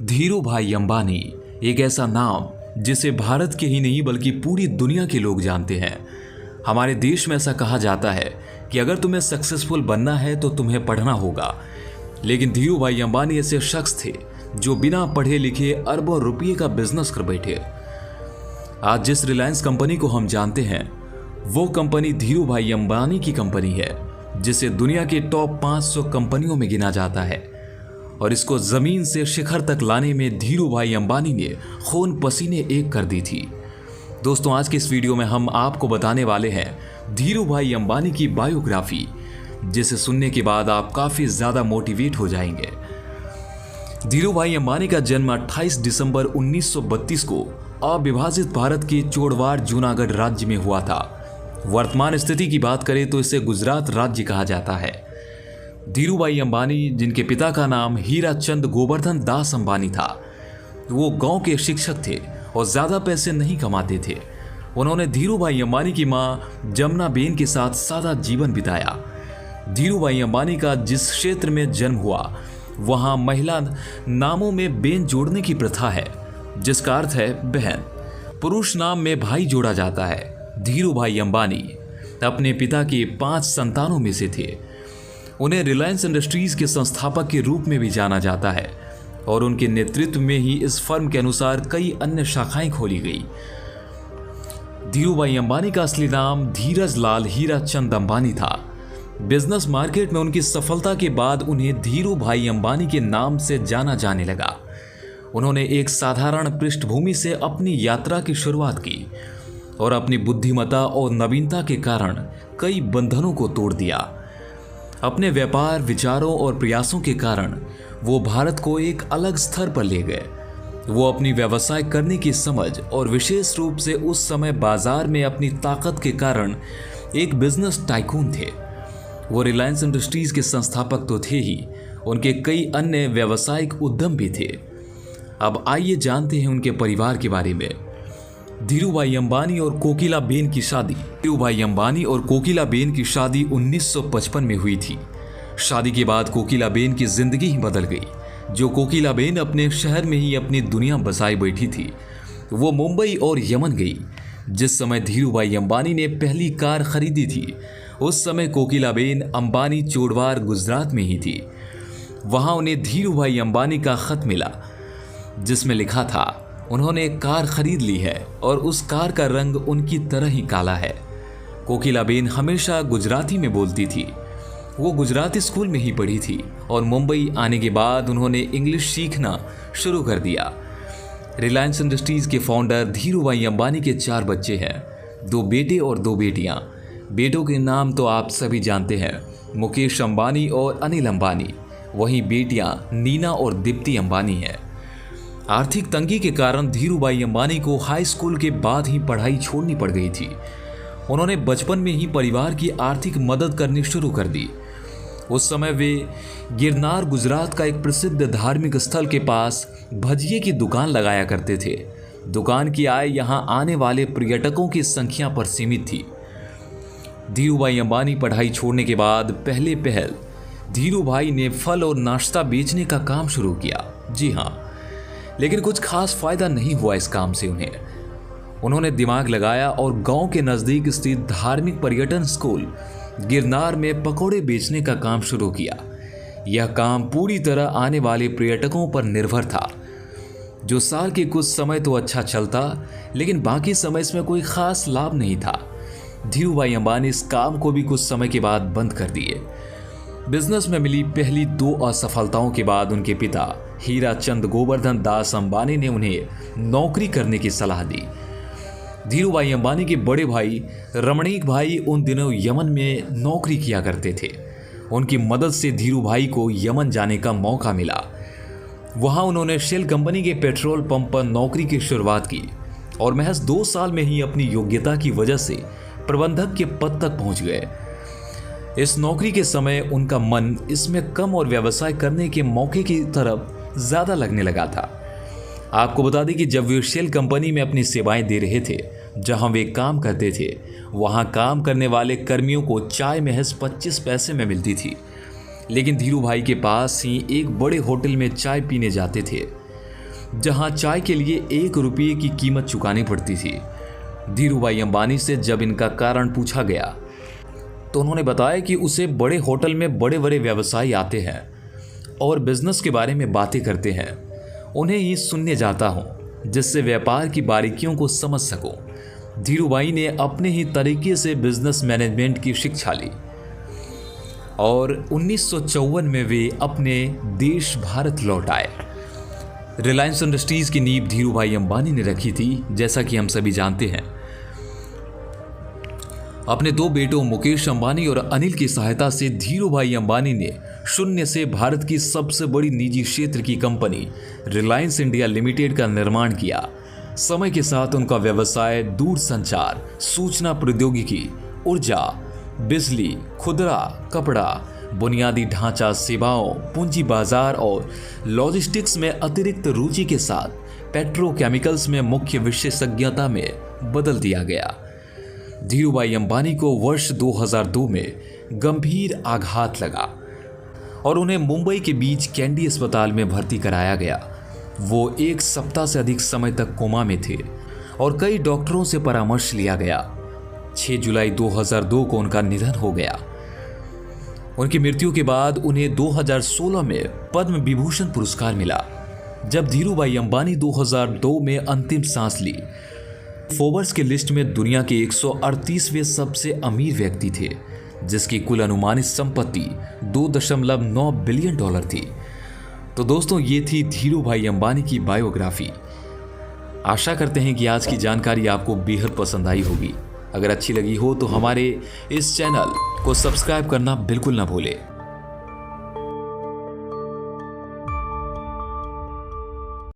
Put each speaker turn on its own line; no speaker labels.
धीरू भाई अंबानी एक ऐसा नाम जिसे भारत के ही नहीं बल्कि पूरी दुनिया के लोग जानते हैं। हमारे देश में ऐसा कहा जाता है कि अगर तुम्हें सक्सेसफुल बनना है तो तुम्हें पढ़ना होगा, लेकिन धीरू भाई अंबानी ऐसे शख्स थे जो बिना पढ़े लिखे अरबों रुपये का बिजनेस कर बैठे। आज जिस रिलायंस कंपनी को हम जानते हैं वो कंपनी धीरू भाई अंबानी की कंपनी है, जिसे दुनिया के टॉप 500 कंपनियों में गिना जाता है। और इसको जमीन से शिखर तक लाने में धीरू भाई अंबानी ने खून पसीने एक कर दी थी। दोस्तों, आज के इस वीडियो में हम आपको बताने वाले हैं धीरू भाई अंबानी की बायोग्राफी, जिसे सुनने के बाद आप काफी ज्यादा मोटिवेट हो जाएंगे। धीरू भाई अंबानी का जन्म 28 दिसंबर 1932 को अविभाजित भारत के चोड़वाड़ जूनागढ़ राज्य में हुआ था। वर्तमान स्थिति की बात करें तो इसे गुजरात राज्य कहा जाता है। धीरू भाई अंबानी, जिनके पिता का नाम हीराचंद गोवर्धन दास अंबानी था, वो गांव के शिक्षक थे और ज्यादा पैसे नहीं कमाते थे। उन्होंने धीरू भाई अंबानी की मां जमुना बेन के साथ सादा जीवन बिताया। धीरू भाई अंबानी का जिस क्षेत्र में जन्म हुआ वहां महिला नामों में बेन जोड़ने की प्रथा है, जिसका अर्थ है बहन। पुरुष नाम में भाई जोड़ा जाता है। धीरू भाई अंबानी अपने पिता के 5 संतानों में से थे। उन्हें रिलायंस इंडस्ट्रीज के संस्थापक के रूप में भी जाना जाता है और उनके नेतृत्व में ही इस फर्म के अनुसार कई अन्य शाखाएं खोली गई। धीरू भाई अंबानी का असली नाम धीरज लाल हीराचंद अंबानी था। बिजनेस मार्केट में उनकी सफलता के बाद उन्हें धीरू भाई अंबानी के नाम से जाना जाने लगा। उन्होंने एक साधारण पृष्ठभूमि से अपनी यात्रा की शुरुआत की और अपनी बुद्धिमत्ता और नवीनता के कारण कई बंधनों को तोड़ दिया। अपने व्यापार, विचारों और प्रयासों के कारण वो भारत को एक अलग स्तर पर ले गए। वो अपनी व्यवसाय करने की समझ और विशेष रूप से उस समय बाजार में अपनी ताकत के कारण एक बिजनेस टाइकून थे। वो रिलायंस इंडस्ट्रीज के संस्थापक तो थे ही, उनके कई अन्य व्यावसायिक उद्यम भी थे। अब आइए जानते हैं उनके परिवार के बारे में। धीरू भाई अंबानी और कोकिला बेन की शादी। धीरू भाई अंबानी और कोकिला बेन की शादी 1955 में हुई थी। शादी के बाद कोकिला बेन की जिंदगी ही बदल गई। जो कोकिला बेन अपने शहर में ही अपनी दुनिया बसाई बैठी थी, वो मुंबई और यमन गई। जिस समय धीरू भाई अंबानी ने पहली कार खरीदी थी, उस समय कोकिला बेन अंबानी चोड़वाड़ गुजरात में ही थी। वहां उन्हें धीरू भाई अंबानी का खत मिला, जिसमें लिखा था उन्होंने एक कार खरीद ली है और उस कार का रंग उनकी तरह ही काला है। कोकिला बेन हमेशा गुजराती में बोलती थी। वो गुजराती स्कूल में ही पढ़ी थी और मुंबई आने के बाद उन्होंने इंग्लिश सीखना शुरू कर दिया। रिलायंस इंडस्ट्रीज के फाउंडर धीरू भाई अंबानी के 4 बच्चे हैं, 2 बेटे और 2 बेटियां। बेटों के नाम तो आप सभी जानते हैं, मुकेश अंबानी और अनिल अंबानी। वहीं बेटियां नीना और दीप्ति अंबानी हैं। आर्थिक तंगी के कारण धीरू भाई अंबानी को हाई स्कूल के बाद ही पढ़ाई छोड़नी पड़ गई थी। उन्होंने बचपन में ही परिवार की आर्थिक मदद करनी शुरू कर दी। उस समय वे गिरनार गुजरात का एक प्रसिद्ध धार्मिक स्थल के पास भजिए की दुकान लगाया करते थे। दुकान की आय यहां आने वाले पर्यटकों की संख्या पर सीमित थी। धीरू भाई अंबानी पढ़ाई छोड़ने के बाद पहले पहल धीरू भाई ने फल और नाश्ता बेचने का काम शुरू किया। जी हाँ, लेकिन कुछ खास फायदा नहीं हुआ इस काम से उन्होंने दिमाग लगाया और गांव के नजदीक स्थित धार्मिक पर्यटन स्कूल गिरनार में पकौड़े बेचने का काम शुरू किया। यह काम पूरी तरह आने वाले पर्यटकों पर निर्भर था। जो साल के कुछ समय तो अच्छा चलता, लेकिन बाकी समय इसमें कोई खास लाभ नहीं था। धीरू भाई अंबानी इस काम को भी कुछ समय के बाद बंद कर दिए। बिजनेस में मिली पहली 2 असफलताओं के बाद उनके पिता हीराचंद गोवर्धन दास अंबानी ने उन्हें नौकरी करने की सलाह दी। धीरू भाई अंबानी के बड़े भाई रमणीक भाई उन दिनों यमन में नौकरी किया करते थे। उनकी मदद से धीरू भाई को यमन जाने का मौका मिला। वहां उन्होंने शेल कंपनी के पेट्रोल पंप पर नौकरी की शुरुआत की और महज 2 साल में ही अपनी योग्यता की वजह से प्रबंधक के पद तक पहुंच गए। इस नौकरी के समय उनका मन इसमें कम और व्यवसाय करने के मौके की तरफ ज्यादा लगने लगा था। आपको बता दें कि जब वे शेल कंपनी में अपनी सेवाएं दे रहे थे, जहां वे काम करते थे, वहां काम करने वाले कर्मियों को चाय महज 25 पैसे में मिलती थी। लेकिन धीरू भाई के पास ही एक बड़े होटल में चाय पीने जाते थे। जहां चाय के लिए 1 रुपये की कीमत चुकानी पड़ती थी। धीरूभाई अंबानी से जब इनका कारण पूछा गया तो उन्होंने बताया कि उसे बड़े होटल में बड़े बड़े व्यवसायी आते हैं और बिजनेस के बारे में बातें करते हैं, उन्हें ही सुनने जाता हूं जिससे व्यापार की बारीकियों को समझ सकूं। धीरूभाई ने अपने ही तरीके से बिजनेस मैनेजमेंट की शिक्षा ली और 1954 में वे अपने देश भारत लौट आए। रिलायंस इंडस्ट्रीज की नींव धीरूभाई अंबानी ने रखी थी, जैसा कि हम सभी जानते हैं। अपने 2 बेटों मुकेश अंबानी और अनिल की सहायता से धीरूभाई अंबानी ने शून्य से भारत की सबसे बड़ी निजी क्षेत्र की कंपनी रिलायंस इंडिया लिमिटेड का निर्माण किया। समय के साथ उनका व्यवसाय दूरसंचार, सूचना प्रौद्योगिकी, ऊर्जा, बिजली, खुदरा, कपड़ा, बुनियादी ढांचा सेवाओं, पूंजी बाजार और लॉजिस्टिक्स में अतिरिक्त रुचि के साथ पेट्रोकेमिकल्स में मुख्य विशेषज्ञता में बदल दिया गया। धीरूभाई अंबानी को वर्ष 2002 में गंभीर आघात लगा और उन्हें मुंबई के बीच कैंडी अस्पताल में भर्ती कराया गया। वो 1 सप्ताह से अधिक समय तक कोमा में थे और कई डॉक्टरों से परामर्श लिया गया। 6 जुलाई 2002 को उनका निधन हो गया। उनकी मृत्यु के बाद उन्हें 2016 में पद्म विभूषण पुरस्कार मिला। जब धीरूभाई अंबानी 2002 में अंतिम सांस ली, फोर्ब्स की लिस्ट में दुनिया के 138वें सबसे अमीर व्यक्ति थे, जिसकी कुल अनुमानित संपत्ति $2.9 बिलियन थी। तो दोस्तों, ये थी धीरूभाई अंबानी की बायोग्राफी। आशा करते हैं कि आज की जानकारी आपको बेहद पसंद आई होगी। अगर अच्छी लगी हो तो हमारे इस चैनल को सब्सक्राइब करना बिल्कुल ना भूलें।